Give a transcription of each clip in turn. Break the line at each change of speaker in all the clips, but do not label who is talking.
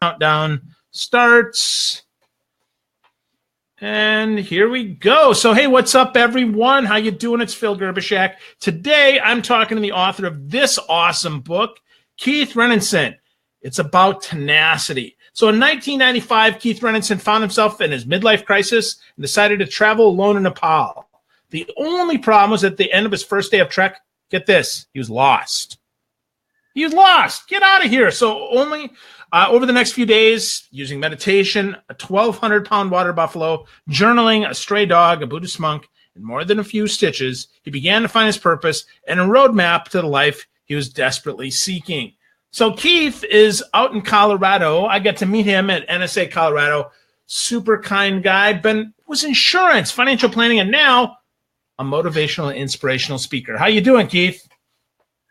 Countdown starts. And here we go. So, hey, what's up, everyone? How you doing? It's Phil Gerbyshak. Today, I'm talking to the author of this awesome book, Keith Renninson. It's about tenacity. So in 1995, Keith Renninson found himself in his midlife crisis and decided to travel alone in Nepal. The only problem was at the end of his first day of trek, get this, he was lost. He was lost. Get out of here. So only over the next few days, using meditation, a 1,200-pound water buffalo, journaling, a stray dog, a Buddhist monk, and more than a few stitches, he began to find his purpose and a roadmap to the life he was desperately seeking. So Keith is out in Colorado. I got to meet him at NSA Colorado. Super kind guy. Was insurance, financial planning, and now a motivational and inspirational speaker. How you doing, Keith?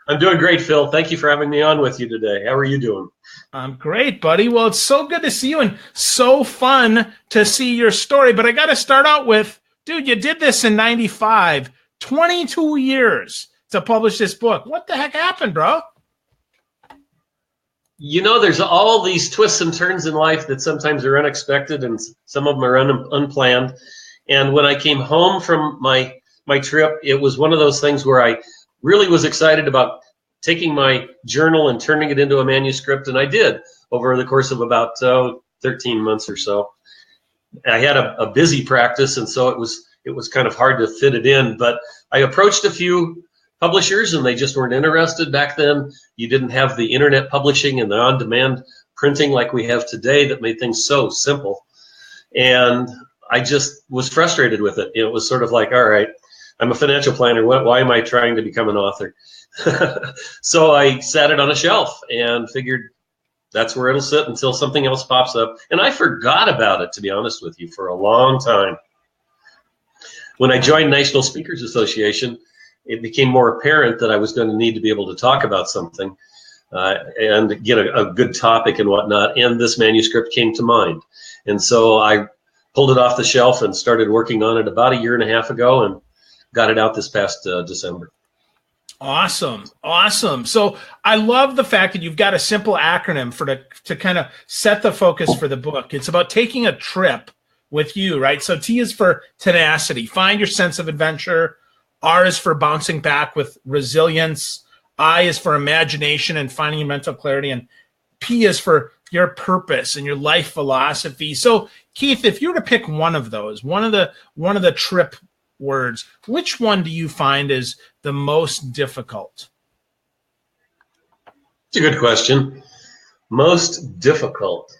I'm doing great, Phil. Thank you for having me on with you today. How are you doing?
I'm great, buddy. Well, it's so good to see you and so fun to see your story. But I got to start out with, dude, you did this in 95, 22 years to publish this book. What the heck happened, bro?
You know, there's all these twists and turns in life that sometimes are unexpected and some of them are unplanned. And when I came home from my trip, it was one of those things where I really was excited about taking my journal and turning it into a manuscript, and I did over the course of about 13 months or so. I had a busy practice, and so it was kind of hard to fit it in, but I approached a few publishers, and they just weren't interested. Back then, you didn't have the internet publishing and the on-demand printing like we have today that made things so simple, and I just was frustrated with it. It was sort of like, all right, I'm a financial planner. Why am I trying to become an author? So I sat it on a shelf and figured that's where it'll sit until something else pops up. And I forgot about it, to be honest with you, for a long time. When I joined National Speakers Association, it became more apparent that I was going to need to be able to talk about something and get a good topic and whatnot. And this manuscript came to mind. And so I pulled it off the shelf and started working on it about 1.5 years ago and got it out this past December.
Awesome. So I love the fact that you've got a simple acronym to kind of set the focus for the book. It's about taking a trip with you, right? So T is for tenacity, find your sense of adventure. R is for bouncing back with resilience. I is for imagination and finding your mental clarity. And P is for your purpose and your life philosophy. So Keith, if you were to pick one of those, one of the trip words, which one do you find is the most difficult?
It's a good question. Most difficult.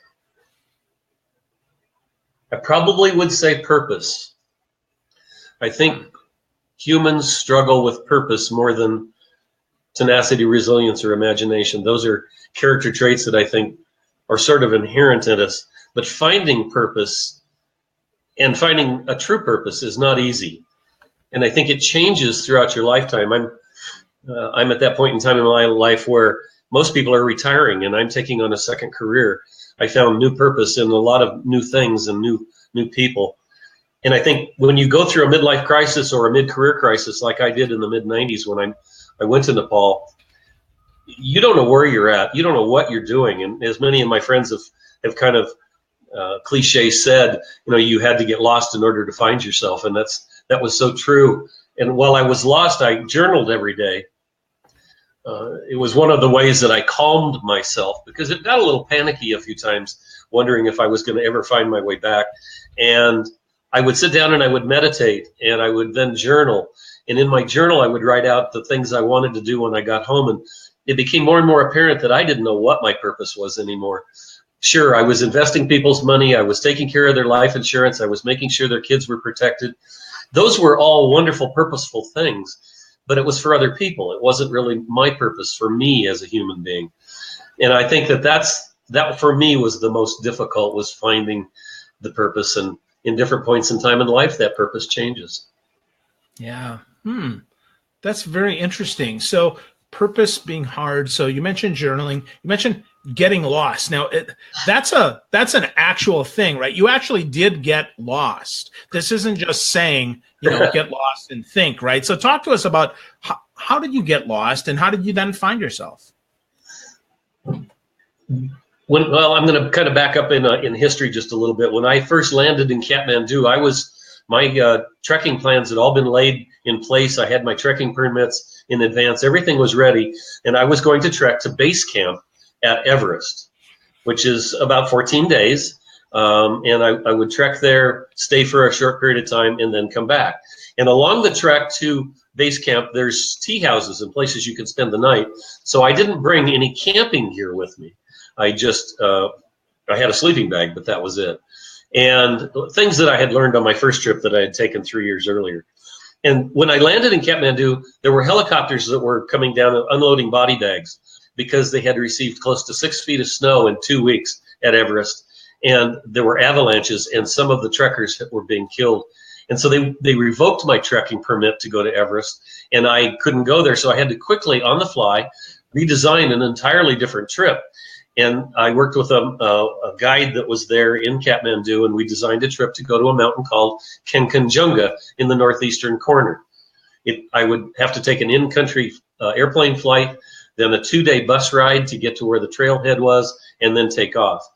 I probably would say purpose. I think humans struggle with purpose more than tenacity, resilience, or imagination. Those are character traits that I think are sort of inherent in us. But finding purpose and finding a true purpose is not easy. And I think it changes throughout your lifetime. I'm at that point in time in my life where most people are retiring and I'm taking on a second career. I found new purpose in a lot of new things and new people. And I think when you go through a midlife crisis or a mid-career crisis like I did in the mid-90s when I went to Nepal, you don't know where you're at. You don't know what you're doing. And as many of my friends have kind of cliche said, you had to get lost in order to find yourself. And that was so true. And while I was lost, I journaled every day. It was one of the ways that I calmed myself because it got a little panicky a few times, wondering if I was going to ever find my way back. And I would sit down and I would meditate and I would then journal. And in my journal, I would write out the things I wanted to do when I got home. And it became more and more apparent that I didn't know what my purpose was anymore. Sure, I was investing people's money. I was taking care of their life insurance. I was making sure their kids were protected. Those were all wonderful, purposeful things, but it was for other people. It wasn't really my purpose for me as a human being. And I think that for me was the most difficult, was finding the purpose. And in different points in time in life, that purpose changes.
Yeah. That's very interesting. So purpose being hard. So you mentioned journaling. You mentioned getting lost. Now, that's an actual thing, right? You actually did get lost. This isn't just saying, get lost and think, right? So talk to us about how did you get lost and how did you then find yourself?
Well, I'm going to kind of back up in history just a little bit. When I first landed in Kathmandu, my trekking plans had all been laid in place. I had my trekking permits in advance. Everything was ready, and I was going to trek to base camp at Everest, which is about 14 days. And I would trek there, stay for a short period of time, and then come back. And along the trek to base camp, there's tea houses and places you can spend the night. So I didn't bring any camping gear with me. I just, I had a sleeping bag, but that was it. And things that I had learned on my first trip that I had taken 3 years earlier. And when I landed in Kathmandu, there were helicopters that were coming down and unloading body bags because they had received close to 6 feet of snow in 2 weeks at Everest. And there were avalanches, and some of the trekkers were being killed. And so they revoked my trekking permit to go to Everest, and I couldn't go there. So I had to quickly, on the fly, redesign an entirely different trip. And I worked with a guide that was there in Kathmandu, and we designed a trip to go to a mountain called Kanchenjunga in the northeastern corner. I would have to take an in-country airplane flight, then a 2-day bus ride to get to where the trailhead was, and then take off.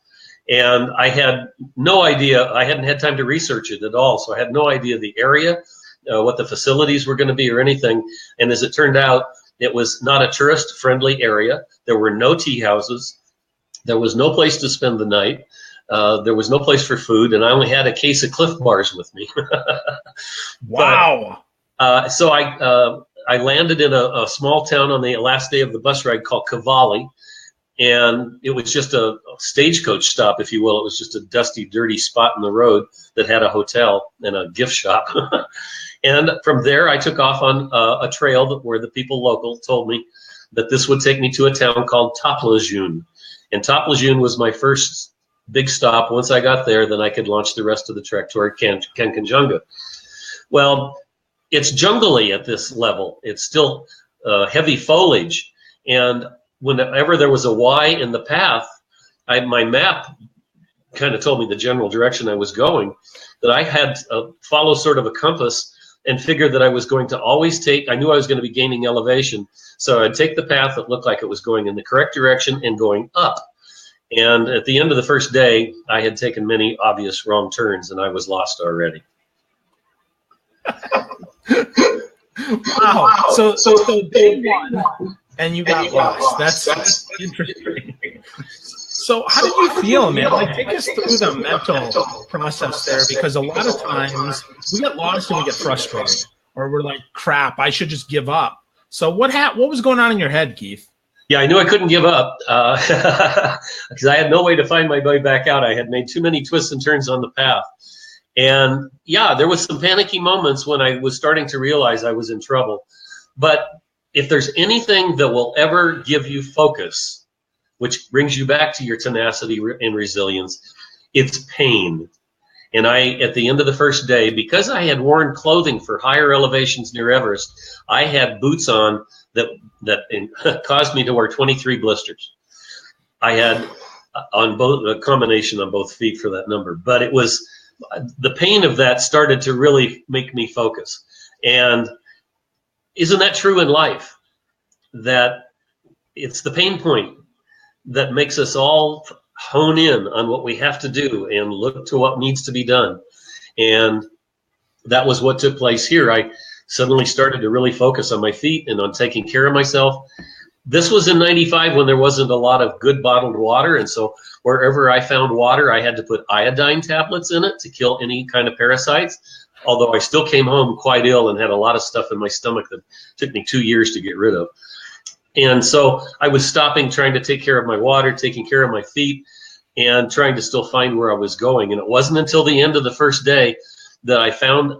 And I had no idea, I hadn't had time to research it at all, so I had no idea the area, what the facilities were going to be or anything. And as it turned out, it was not a tourist-friendly area. There were no tea houses. There was no place to spend the night. There was no place for food, and I only had a case of Cliff Bars with me.
Wow.
So I landed in a small town on the last day of the bus ride called Cavalli. And it was just a stagecoach stop, if you will. It was just a dusty, dirty spot in the road that had a hotel and a gift shop. And from there, I took off on a trail where the people local told me that this would take me to a town called Taplajun. And Taplajun was my first big stop. Once I got there, then I could launch the rest of the trek toward Kanchenjunga. Well, it's jungly at this level. It's still heavy foliage. And whenever there was a Y in the path, my map kind of told me the general direction I was going, that I had to follow sort of a compass and figured that I was going to always I knew I was going to be gaining elevation, so I'd take the path that looked like it was going in the correct direction and going up. And at the end of the first day, I had taken many obvious wrong turns, and I was lost already.
Wow. So day one, and you got lost. That's interesting. So how did you feel, man? Like, take us through the mental process there, because a lot of times we get lost and we get frustrated, or we're like, crap, I should just give up. So what was going on in your head, Keith?
Yeah, I knew I couldn't give up because I had no way to find my way back out. I had made too many twists and turns on the path. And yeah, there was some panicky moments when I was starting to realize I was in trouble. But if there's anything that will ever give you focus, which brings you back to your tenacity and resilience, it's pain. And at the end of the first day, because I had worn clothing for higher elevations near Everest, I had boots on that caused me to wear 23 blisters. I had a combination on both feet for that number, but it was the pain of that started to really make me focus. And isn't that true in life? That it's the pain point that makes us all hone in on what we have to do and look to what needs to be done. And that was what took place here. I suddenly started to really focus on my feet and on taking care of myself. This was in '95 when there wasn't a lot of good bottled water. And so wherever I found water, I had to put iodine tablets in it to kill any kind of parasites. Although I still came home quite ill and had a lot of stuff in my stomach that took me 2 years to get rid of. And so I was stopping, trying to take care of my water, taking care of my feet, and trying to still find where I was going. And it wasn't until the end of the first day that I found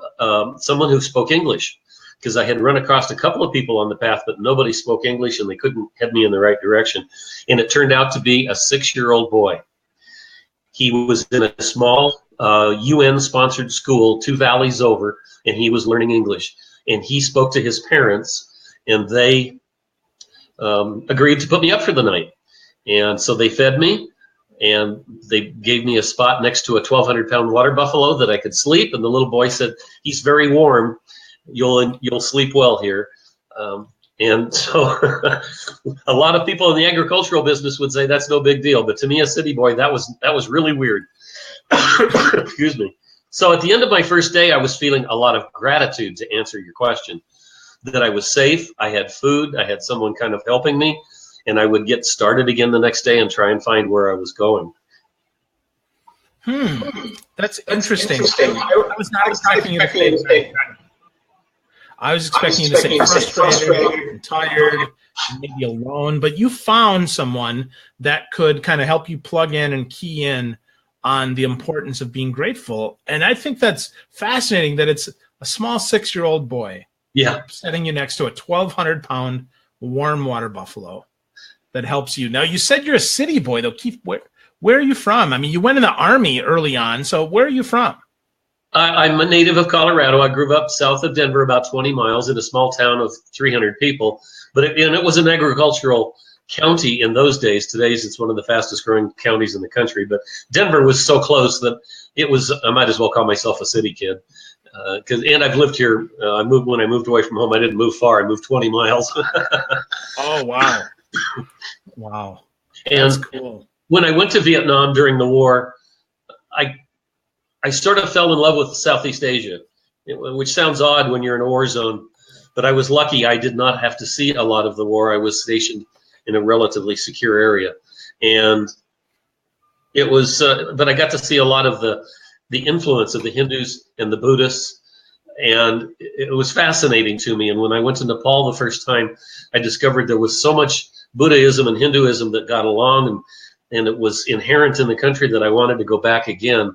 someone who spoke English, because I had run across a couple of people on the path, but nobody spoke English and they couldn't head me in the right direction. And it turned out to be a 6-year-old boy. He was in a small UN-sponsored school 2 valleys over, and he was learning English. And he spoke to his parents, and they agreed to put me up for the night. And so they fed me, and they gave me a spot next to a 1,200-pound water buffalo that I could sleep. And the little boy said, "He's very warm. You'll sleep well here." And so a lot of people in the agricultural business would say that's no big deal. But to me, a city boy, that was really weird. Excuse me. So at the end of my first day, I was feeling a lot of gratitude, to answer your question, that I was safe, I had food, I had someone kind of helping me, and I would get started again the next day and try and find where I was going.
That's interesting. I was not expecting you to say that. I was expecting you to say frustrated and tired, and maybe alone, but you found someone that could kind of help you plug in and key in on the importance of being grateful. And I think that's fascinating that it's a small 6-year-old boy sitting you next to a 1,200-pound warm water buffalo that helps you. Now, you said you're a city boy, though. Keith, where are you from? I mean, you went in the Army early on, so where are you from?
I'm a native of Colorado. I grew up south of Denver, about 20 miles, in a small town of 300 people. But it was an agricultural county in those days. Today's it's one of the fastest growing counties in the country. But Denver was so close that I might as well call myself a city kid. And I've lived here. When I moved away from home, I didn't move far. I moved 20 miles.
Oh, wow. Wow.
That's cool. When I went to Vietnam during the war, I sort of fell in love with Southeast Asia, which sounds odd when you're in a war zone, but I was lucky. I did not have to see a lot of the war. I was stationed in a relatively secure area, and it was, but I got to see a lot of the influence of the Hindus and the Buddhists, and it was fascinating to me. And when I went to Nepal the first time, I discovered there was so much Buddhism and Hinduism that got along, and it was inherent in the country that I wanted to go back again.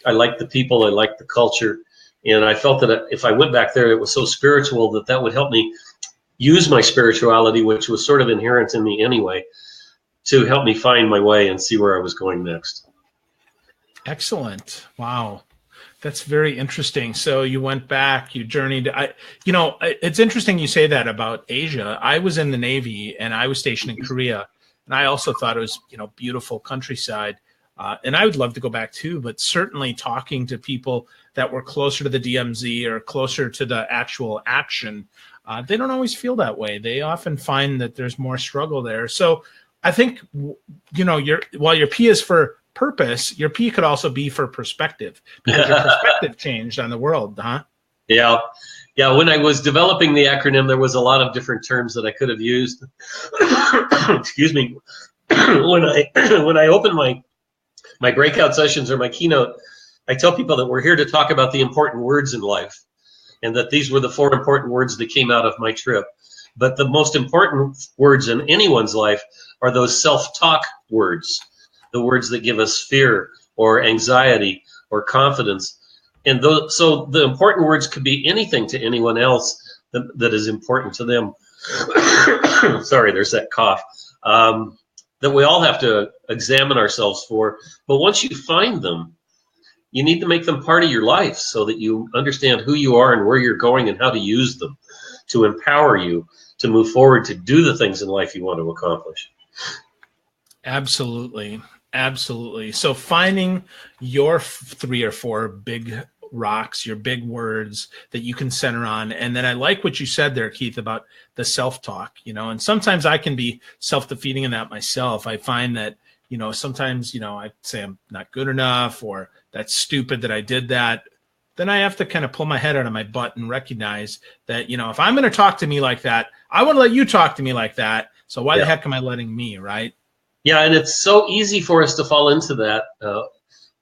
I liked the people, I liked the culture, and I felt that if I went back there, it was so spiritual that would help me use my spirituality, which was sort of inherent in me anyway, to help me find my way and see where I was going next.
Excellent. Wow. That's very interesting. So you went back, you journeyed. It's interesting you say that about Asia. I was in the Navy and I was stationed in Korea, and I also thought it was, beautiful countryside. And I would love to go back too, but certainly talking to people that were closer to the DMZ or closer to the actual action, they don't always feel that way. They often find that there's more struggle there. So I think, while your P is for purpose, your P could also be for perspective, because your perspective changed on the world, huh? Yeah.
Yeah, when I was developing the acronym, there was a lot of different terms that I could have used. Excuse me. When I open my breakout sessions or my keynote, I tell people that we're here to talk about the important words in life, and that these were the 4 important words that came out of my trip. But the most important words in anyone's life are those self-talk words, the words that give us fear or anxiety or confidence. And so the important words could be anything to anyone else that is important to them. Sorry, there's that cough. That we all have to examine ourselves for. But once you find them, you need to make them part of your life so that you understand who you are and where you're going and how to use them to empower you to move forward, to do the things in life you want to accomplish.
Absolutely. Absolutely. So finding your 3 or 4 big rocks, your big words that you can center on. And then I like what you said there, Keith, about the self-talk, and sometimes I can be self-defeating in that myself. I find that, sometimes, I say I'm not good enough, or that's stupid that I did that. Then I have to kind of pull my head out of my butt and recognize that, if I'm going to talk to me like that, I want to let you talk to me like that. So why the heck am I letting me, right?
Yeah, and it's so easy for us to fall into that.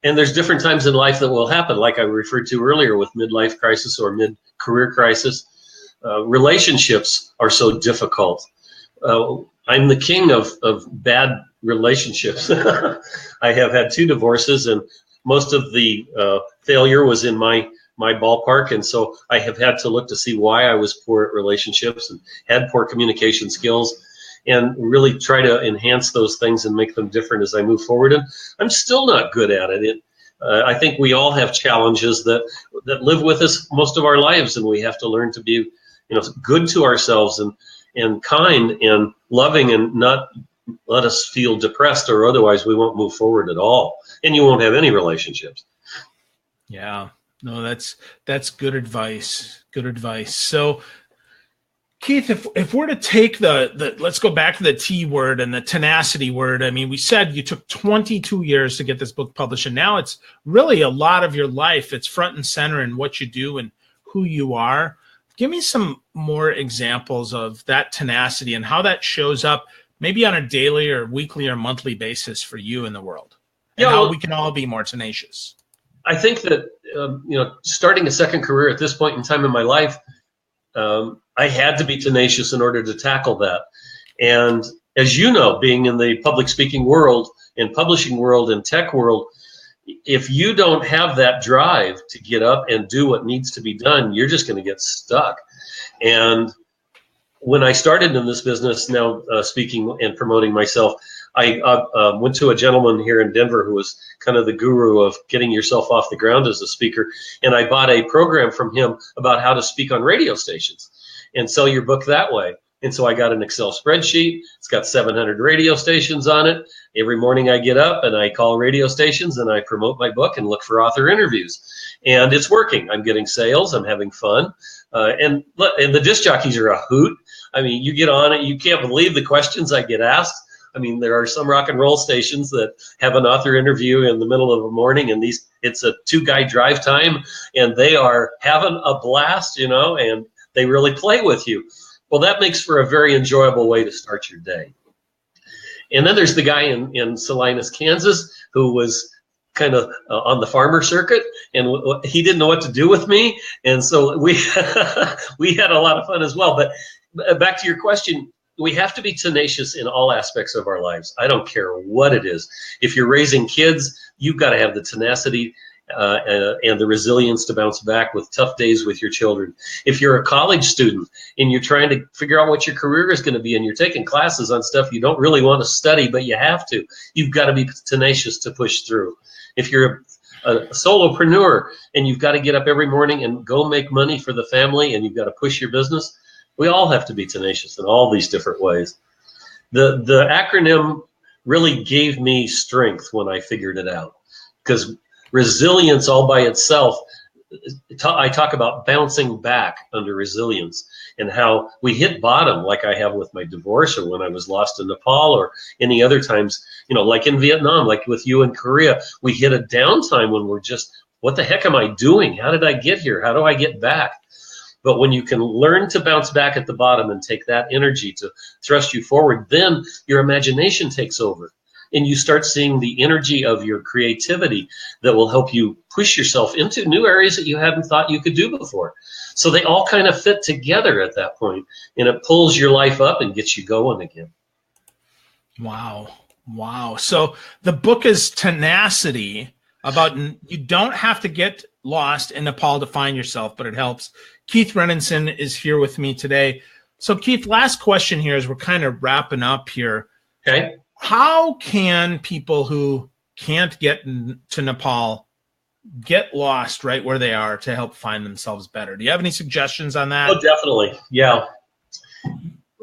And there's different times in life that will happen, like I referred to earlier with midlife crisis or mid-career crisis. Relationships are so difficult. I'm the king of bad relationships. I have had 2 divorces, and most of the failure was in my ballpark. And so I have had to look to see why I was poor at relationships and had poor communication skills, and really try to enhance those things and make them different as I move forward. And I'm still not good at it. I think we all have challenges that live with us most of our lives, and we have to learn to be, good to ourselves and kind and loving, and not let us feel depressed, or otherwise we won't move forward at all, and you won't have any relationships.
Yeah, no, that's good advice. Good advice. So Keith, if we're to take let's go back to the T word and the tenacity word. I mean, we said you took 22 years to get this book published, and now it's really a lot of your life. It's front and center in what you do and who you are. Give me some more examples of that tenacity and how that shows up maybe on a daily or weekly or monthly basis for you in the world, and how we can all be more tenacious.
I think that, starting a second career at this point in time in my life, I had to be tenacious in order to tackle that. And as you know, being in the public speaking world and publishing world and tech world, if you don't have that drive to get up and do what needs to be done, you're just going to get stuck. And when I started in this business, now speaking and promoting myself, I went to a gentleman here in Denver who was kind of the guru of getting yourself off the ground as a speaker. And I bought a program from him about how to speak on radio stations and sell your book that way. And so I got an Excel spreadsheet. It's got 700 radio stations on it. Every morning I get up and I call radio stations and I promote my book and look for author interviews. And it's working. I'm getting sales. I'm having fun. And the disc jockeys are a hoot. I mean, you get on it, you can't believe the questions I get asked. I mean, there are some rock and roll stations that have an author interview in the middle of the morning, and it's a 2-guy drive time, and they are having a blast, and they really play with you. Well, that makes for a very enjoyable way to start your day. And then there's the guy in Salinas, Kansas, who was kind of on the farmer circuit, and he didn't know what to do with me. And so we had a lot of fun as well. But back to your question, we have to be tenacious in all aspects of our lives. I don't care what it is. If you're raising kids, you've got to have the tenacity and the resilience to bounce back with tough days with your children. If you're a college student and you're trying to figure out what your career is going to be and you're taking classes on stuff you don't really want to study, but you have to, you've got to be tenacious to push through. If you're a solopreneur and you've got to get up every morning and go make money for the family and you've got to push your business, we all have to be tenacious in all these different ways. The acronym really gave me strength when I figured it out, because resilience all by itself, I talk about bouncing back under resilience and how we hit bottom, like I have with my divorce or when I was lost in Nepal or any other times, like in Vietnam, like with you in Korea, we hit a downtime when we're just, what the heck am I doing? How did I get here? How do I get back? But when you can learn to bounce back at the bottom and take that energy to thrust you forward, then your imagination takes over. And you start seeing the energy of your creativity that will help you push yourself into new areas that you hadn't thought you could do before. So they all kind of fit together at that point, and it pulls your life up and gets you going again.
Wow. So the book is Tenacity, about you don't have to get lost in Nepal to find yourself, but it helps. Keith Renninson is here with me today. So Keith, last question here as we're kind of wrapping up here.
Okay.
How can people who can't get to Nepal get lost right where they are to help find themselves better? Do you have any suggestions on that?
Oh, definitely. Yeah.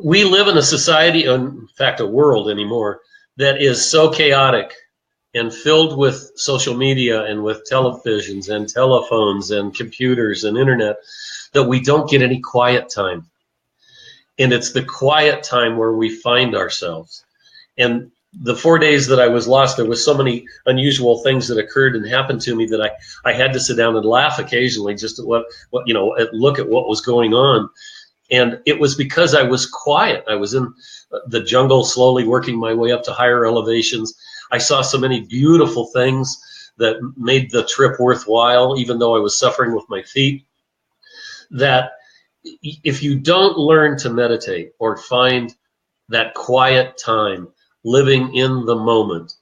We live in a society, in fact, a world anymore, that is so chaotic and filled with social media and with televisions and telephones and computers and internet that we don't get any quiet time. And it's the quiet time where we find ourselves. And the 4 days that I was lost, there was so many unusual things that occurred and happened to me that I had to sit down and laugh occasionally just at look at what was going on. And it was because I was quiet. I was in the jungle, slowly working my way up to higher elevations. I saw so many beautiful things that made the trip worthwhile, even though I was suffering with my feet. That if you don't learn to meditate or find that quiet time, living in the moment,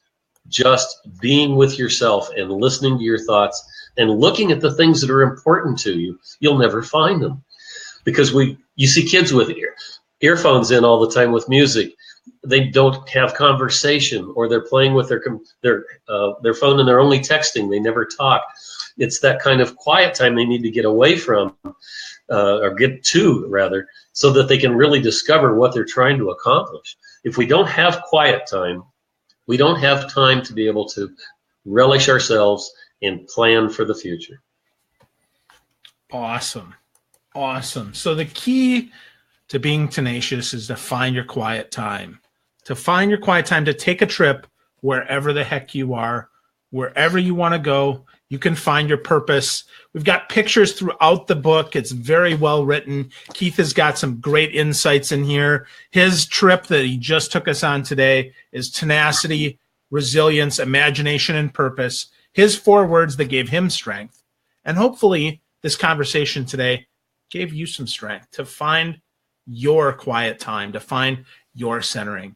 just being with yourself and listening to your thoughts and looking at the things that are important to you, you'll never find them. Because you see kids with earphones in all the time with music. They don't have conversation, or they're playing with their phone and they're only texting. They never talk. It's that kind of quiet time they need to get away from, or get to rather, so that they can really discover what they're trying to accomplish. If we don't have quiet time, we don't have time to be able to relish ourselves and plan for the future.
Awesome. So the key to being tenacious is to find your quiet time. To find your quiet time to take a trip wherever the heck you are, wherever you want to go. You can find your purpose. We've got pictures throughout the book. It's very well written. Keith has got some great insights in here. His trip that he just took us on today is tenacity, resilience, imagination, and purpose. His 4 words that gave him strength. And hopefully this conversation today gave you some strength to find your quiet time, to find your centering.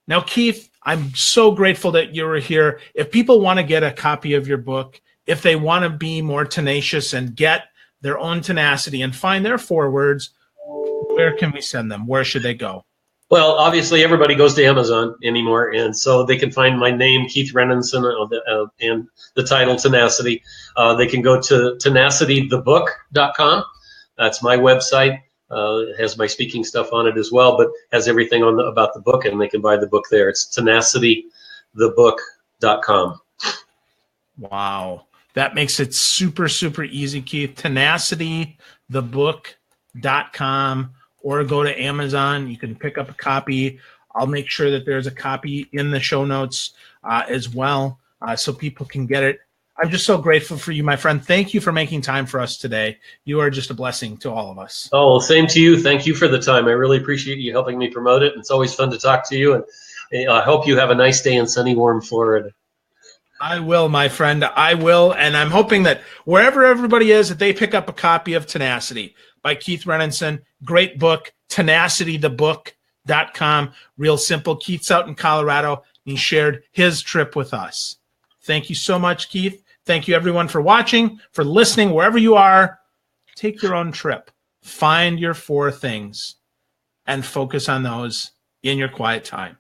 Now, Keith, I'm so grateful that you were here. If people want to get a copy of your book, if they want to be more tenacious and get their own tenacity and find their 4 words, where can we send them? Where should they go?
Well, obviously, everybody goes to Amazon anymore, and so they can find my name, Keith Renninson, and the title Tenacity. They can go to tenacitythebook.com. That's my website. It has my speaking stuff on it as well, but has everything on about the book, and they can buy the book there. It's tenacitythebook.com.
Wow. That makes it super, super easy, Keith. tenacitythebook.com, or go to Amazon. You can pick up a copy. I'll make sure that there's a copy in the show notes as well, so people can get it. I'm just so grateful for you, my friend. Thank you for making time for us today. You are just a blessing to all of us.
Oh, well, same to you. Thank you for the time. I really appreciate you helping me promote it. It's always fun to talk to you, and I hope you have a nice day in sunny, warm Florida.
I will, my friend. I will, and I'm hoping that wherever everybody is, that they pick up a copy of Tenacity by Keith Renninson. Great book, tenacitythebook.com. Real simple. Keith's out in Colorado, and he shared his trip with us. Thank you so much, Keith. Thank you, everyone, for watching, for listening, wherever you are. Take your own trip. Find your 4 things and focus on those in your quiet time.